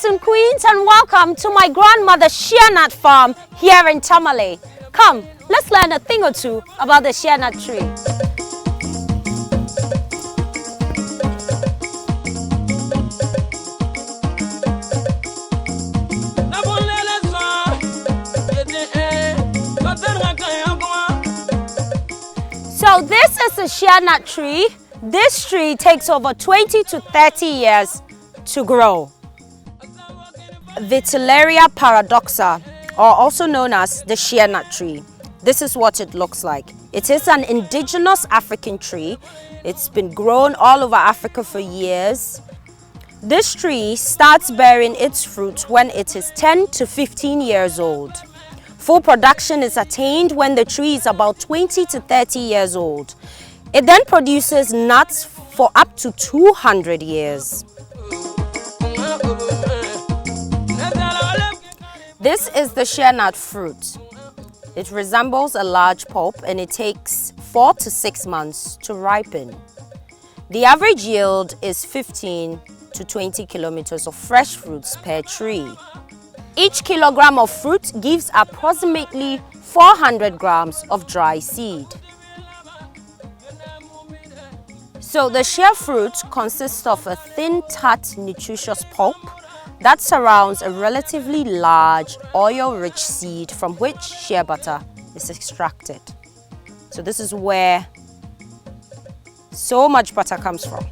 and queens, and welcome to my grandmother's shea nut farm here in Tamale. Come, let's learn a thing or two about the shea nut tree. So this is a shea nut tree. This tree takes over 20 to 30 years to grow. Vitellaria paradoxa, or also known as the shea nut tree. This is what it looks like. It is an indigenous African tree. It's been grown all over Africa for years. This tree starts bearing its fruit when it is 10 to 15 years old. Full production is attained when the tree is about 20 to 30 years old. It then produces nuts for up to 200 years. This is the shea nut fruit. It resembles a large pulp and it takes 4 to 6 months to ripen. The average yield is 15 to 20 kilometers of fresh fruits per tree. Each kilogram of fruit gives approximately 400 grams of dry seed. So the shea fruit consists of a thin, tart, nutritious pulp that surrounds a relatively large, oil-rich seed from which shea butter is extracted. So this is where so much butter comes from.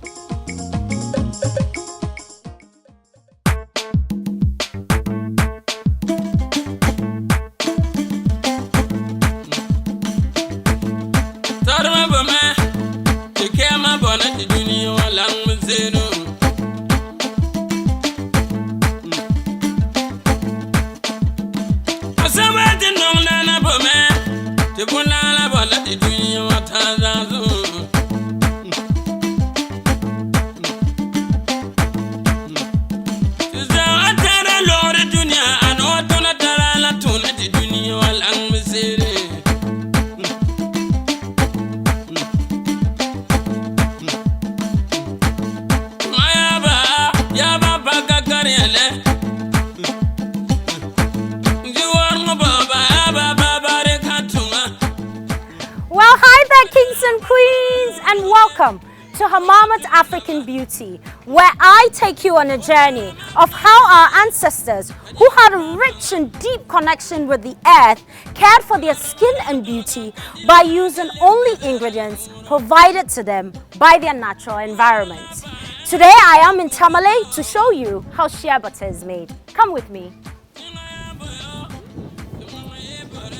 And queens, and welcome to Hamamat African Beauty, where I take you on a journey of how our ancestors, who had a rich and deep connection with the earth, cared for their skin and beauty by using only ingredients provided to them by their natural environment. Today I am in Tamale to show you how shea butter is made. Come with me.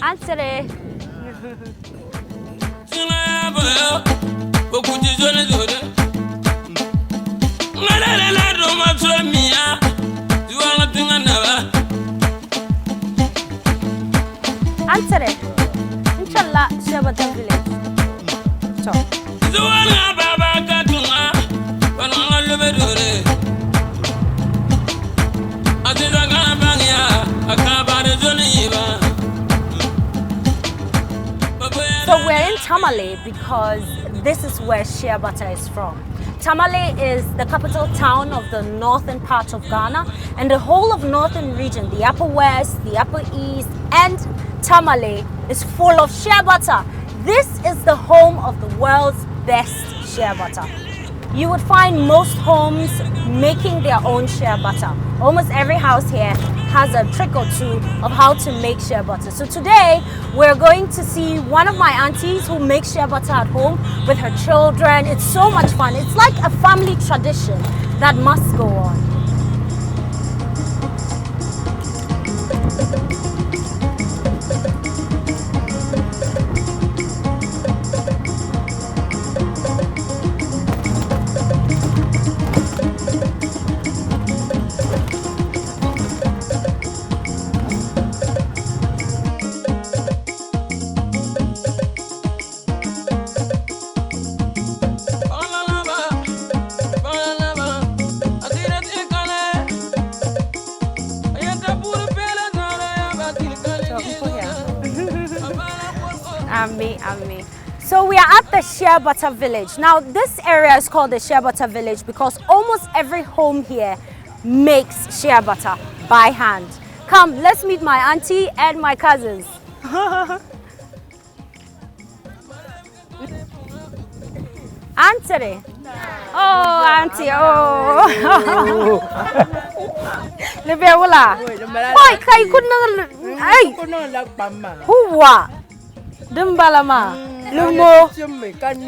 Answer. Answer it. Inshallah, Shea Butter Village. So. So we're in Tamale because this is where shea butter is from. Tamale is the capital town of the northern part of Ghana, and the whole of northern region, the upper west, the upper east, and Tamale is full of shea butter. This is the home of the world's best shea butter. You would find most homes making their own shea butter. Almost every house here has a trick or two of how to make shea butter. So today we're going to see one of my aunties who makes shea butter at home with her children. It's so much fun. It's like a family tradition that must go on. So we are at the Shea Butter Village. Now this area is called the Shea Butter Village because almost every home here makes shea butter by hand. Come, let's meet my auntie and my cousins. Auntie. Oh, auntie. Oh. Lebewula. Why kai kunna ai. Huwa. Dumbalama. Lumo.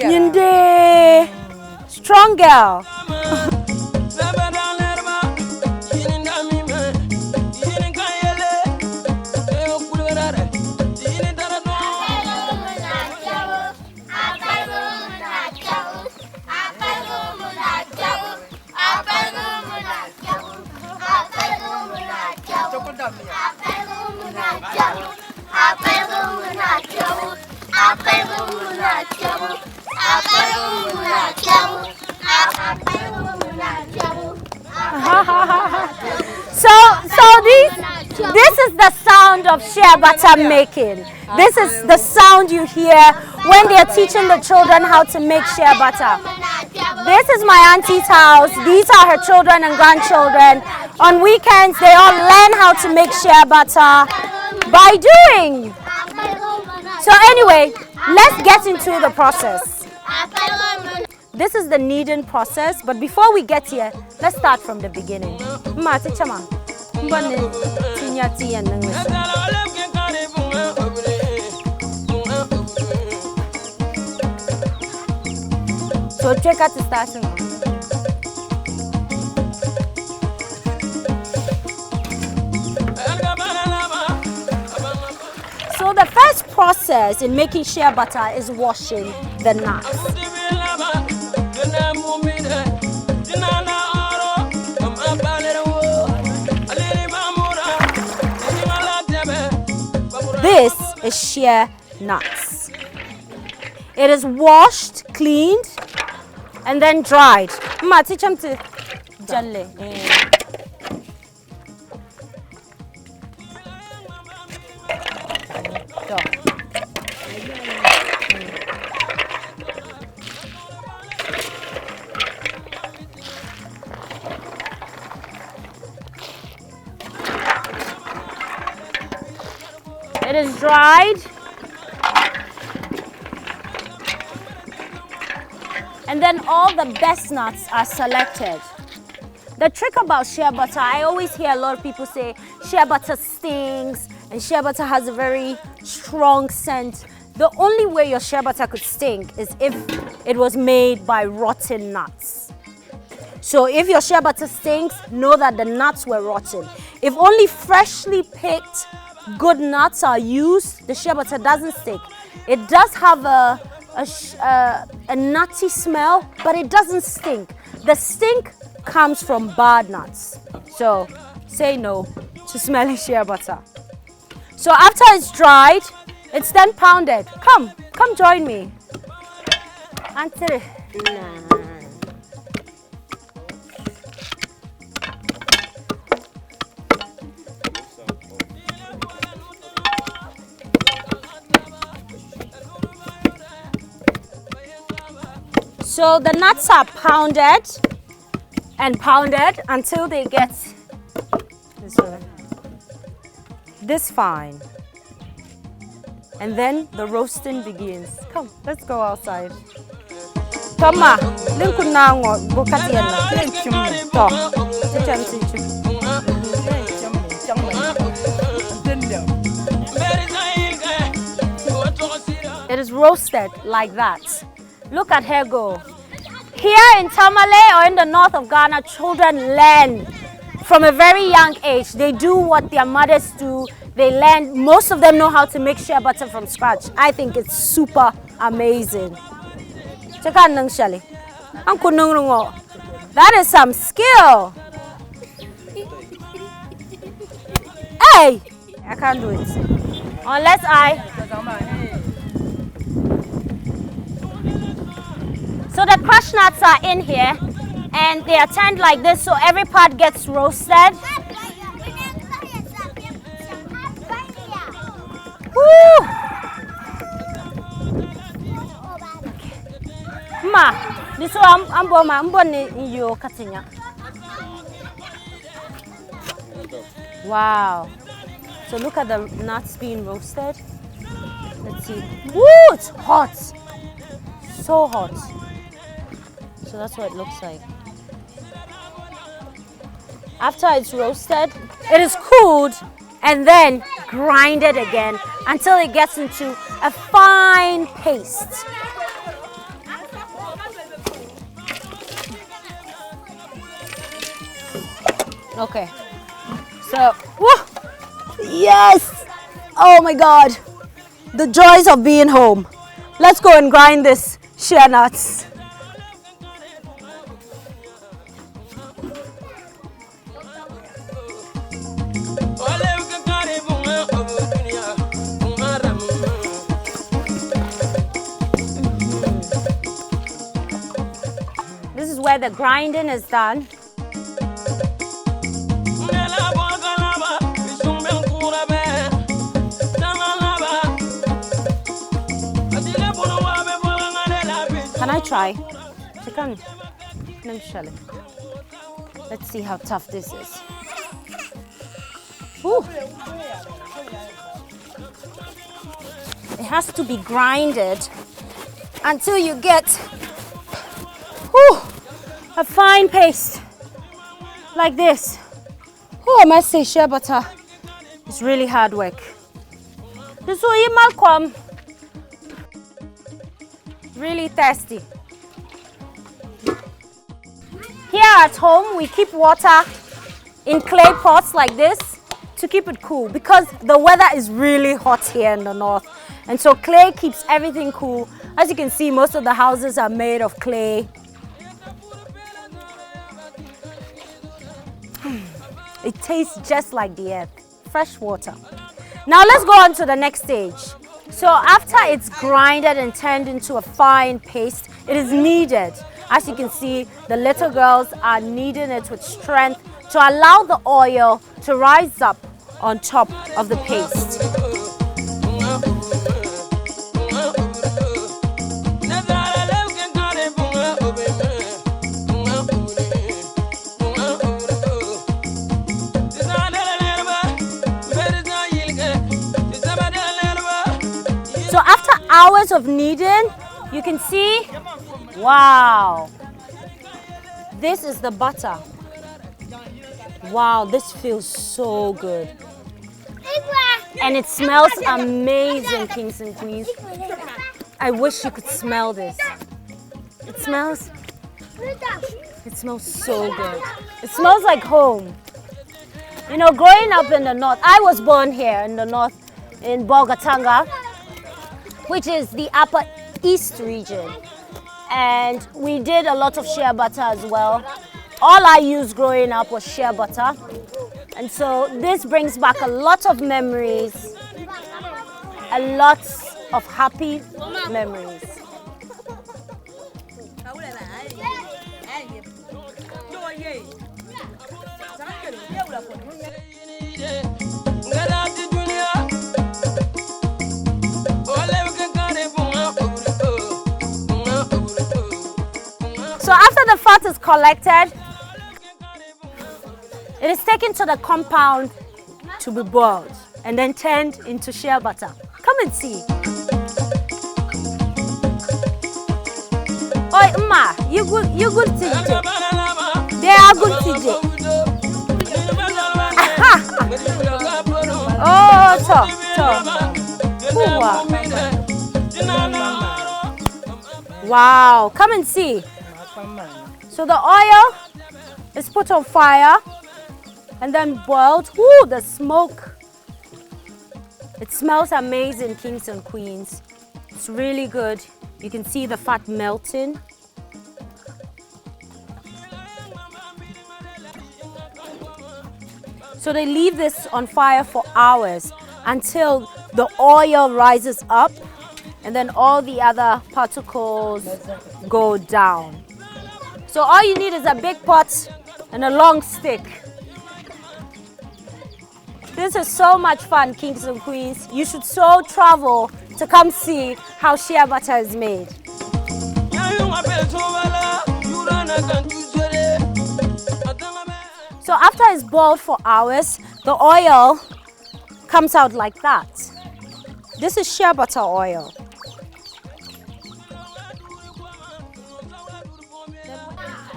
Yinde. Strong girl. This is the sound of shea butter making. This is the sound you hear when they are teaching the children how to make shea butter. This is my auntie's house. These are her children and grandchildren. On weekends, they all learn how to make shea butter by doing. So anyway, let's get into the process. This is the kneading process, but before we get here, let's start from the beginning. So check out the starting. So the first process in making shea butter is washing the nuts. This is shea nuts. It is washed, cleaned, and then dried. Ma, teach them to jalle. It is dried. And then all the best nuts are selected. The trick about shea butter, I always hear a lot of people say shea butter stings and shea butter has a very strong scent. The only way your shea butter could stink is if it was made by rotten nuts. So if your shea butter stinks, know that the nuts were rotten. If only freshly picked good nuts are used, the shea butter doesn't stink. It does have a nutty smell, but it doesn't stink. The stink comes from bad nuts. So say no to smelling shea butter. So after it's dried, it's then pounded. Come join me. Auntie. So the nuts are pounded and pounded until they get this fine. And then the roasting begins. Come, let's go outside. Toma, it is roasted like that. Look at her go. Here in Tamale or in the north of Ghana, children learn from a very young age. They do what their mothers do. They learn, most of them know how to make shea butter from scratch. I think it's super amazing. That is some skill. Hey! I can't do it. Unless So the crushed nuts are in here and they are turned like this so every part gets roasted. Woo! Ma, this one I'm born you cutting. Wow. So look at the nuts being roasted. Let's see. Woo, it's hot. So hot. So that's what it looks like. After it's roasted, it is cooled and then grinded again until it gets into a fine paste. Okay, so, woo, yes, oh my God, the joys of being home. Let's go and grind this shea nuts. This is where the grinding is done. Can I try? Let's see how tough this is. Whew. It has to be grinded until you get a fine paste like this. Oh, I must say, shea butter is really hard work. This is Malcolm. Really thirsty. Here at home, we keep water in clay pots like this to keep it cool because the weather is really hot here in the north. And so clay keeps everything cool. As you can see, most of the houses are made of clay. It tastes just like the earth, fresh water. Now let's go on to the next stage. So after it's grinded and turned into a fine paste, it is kneaded. As you can see, the little girls are kneading it with strength to allow the oil to rise up on top of the paste. So after hours of kneading, you can see, wow, this is the butter. Wow, this feels so good. And it smells amazing, kings and queens. I wish you could smell this. It smells so good. It smells like home. You know, growing up in the north, I was born here in the north, in Bolgatanga, which is the upper east region. And we did a lot of shea butter as well. All I used growing up was shea butter. And so this brings back a lot of memories, a lot of happy memories. So after the fat is collected, it is taken to the compound to be boiled and then turned into shea butter. Come and see. Oi, Umma, you good TJ. They are good TJ. Oh, wow, come and see. So the oil is put on fire and then boiled. Ooh, the smoke. It smells amazing, kings and queens. It's really good. You can see the fat melting. So they leave this on fire for hours until the oil rises up and then all the other particles go down. So all you need is a big pot and a long stick. This is so much fun, kings and queens. You should so travel to come see how shea butter is made. So after it's boiled for hours, the oil comes out like that. This is shea butter oil.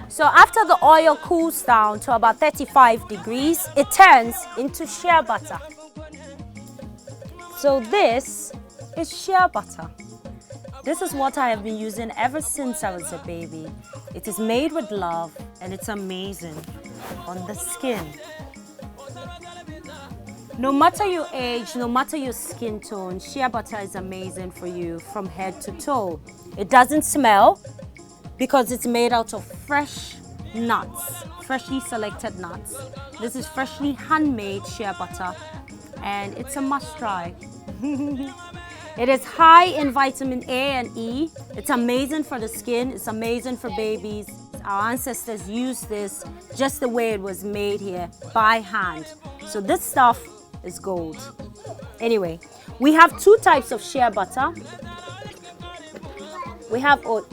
So after the oil cools down to about 35 degrees, it turns into shea butter. So this is shea butter. This is what I have been using ever since I was a baby. It is made with love and it's amazing on the skin. No matter your age, no matter your skin tone, shea butter is amazing for you from head to toe. It doesn't smell because it's made out of fresh nuts, freshly selected nuts. This is freshly handmade shea butter and it's a must try. It is high in vitamin A and E. It's amazing for the skin. It's amazing for babies. Our ancestors used this just the way it was made here by hand. So this stuff is gold. Anyway, we have two types of shea butter. We have so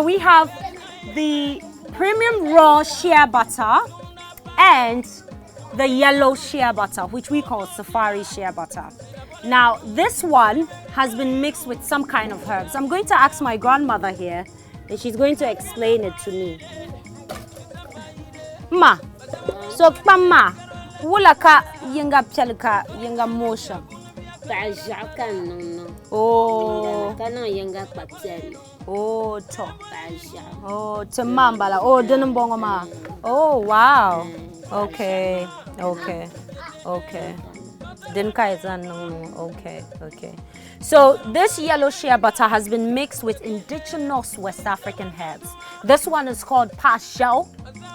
we have the premium raw shea butter and the yellow shea butter, which we call safari shea butter. Now, this one has been mixed with some kind of herbs. I'm going to ask my grandmother here, and she's going to explain it to me. Ma, so mama, wulaka yenga pchalika yenga motion. Oh. Oh, to. Oh, to mambala. Oh, dinambonga ma. Oh, wow. Okay, okay, okay. Okay, okay. So this yellow shea butter has been mixed with indigenous West African herbs. This one is called pashao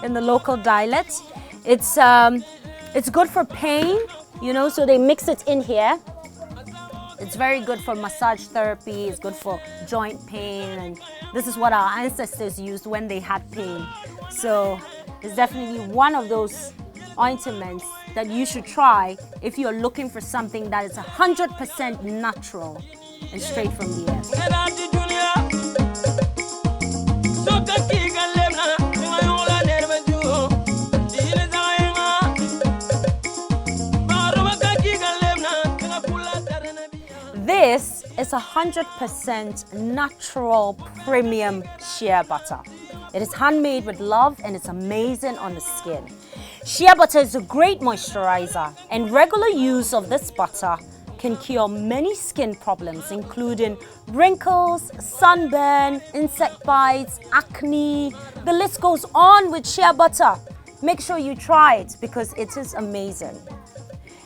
in the local dialect. It's good for pain, you know, so they mix it in here. It's very good for massage therapy, it's good for joint pain, and this is what our ancestors used when they had pain. So it's definitely one of those ointments that you should try if you're looking for something that is 100% natural and straight from the This is 100% natural premium shea butter. It is handmade with love and it's amazing on the skin. Shea butter is a great moisturizer, and regular use of this butter can cure many skin problems, including wrinkles, sunburn, insect bites, acne. The list goes on with shea butter. Make sure you try it because it is amazing.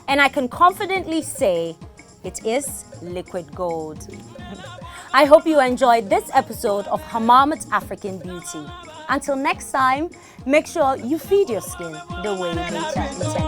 And I can confidently say it is liquid gold. I hope you enjoyed this episode of Hamamat African Beauty. Until next time, make sure you feed your skin the way nature intended.